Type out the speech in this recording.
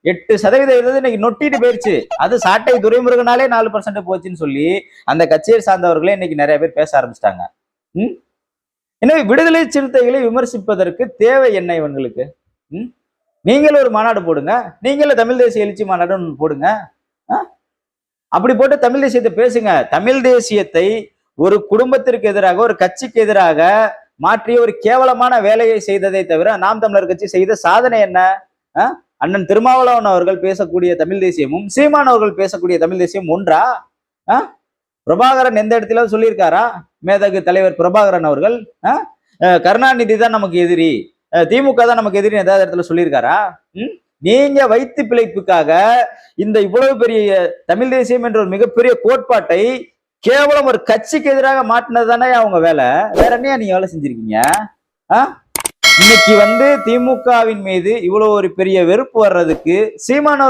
8% இன்னைக்கு நொட்டிட்டு போயிருச்சு. அது சாட்டை துரைமுருகனாலே 4% போச்சுன்னு சொல்லி அந்த கட்சியை சார்ந்தவர்களே இன்னைக்கு நிறைய பேர் பேச ஆரம்பிச்சிட்டாங்க. ம் எனவே விடுதலை சிறுத்தைகளை விமர்சிப்பதற்கு தேவை என்ன இவங்களுக்கு? ம் நீங்களும் ஒரு மாநாடு போடுங்க, நீங்களும் தமிழ் தேசிய எழுச்சி மாநாடு போடுங்க. அப்படி போட்டு தமிழ் தேசியத்தை பேசுங்க. தமிழ் தேசியத்தை ஒரு குடும்பத்திற்கு எதிராக, ஒரு கட்சிக்கு எதிராக மாற்றிய ஒரு கேவலமான வேலையை செய்ததை தவிர நாம் தமிழர் கட்சி செய்த சாதனை என்ன? அண்ணன் திருமாவளவன் அவர்கள் பேசக்கூடிய தமிழ் தேசியமும் சீமான் அவர்கள் பேசக்கூடிய தமிழ் தேசியம் ஒன்றா? பிரபாகரன் எந்த இடத்துல சொல்லியிருக்காரா? மேதகு தலைவர் பிரபாகரன் அவர்கள் கருணாநிதி தான் நமக்கு எதிரி, திமுக தான் நமக்கு எதிரி ஏதாவது இடத்துல சொல்லியிருக்காரா? நீங்க வைத்து பிழைப்புக்காக இந்த இவ்வளவு பெரிய தமிழ் தேசியம் என்ற ஒரு மிகப்பெரிய கோட்பாட்டை கேவலம் ஒரு கட்சிக்கு எதிராக மாட்டினது தானே அவங்க வேலை. வேற என்னையா நீங்க வேலை செஞ்சிருக்கீங்க? இன்னைக்கு திமுகவின் மீது இவ்வளவு ஒரு பெரிய வெறுப்பு வர்றதுக்கு சீமானவர்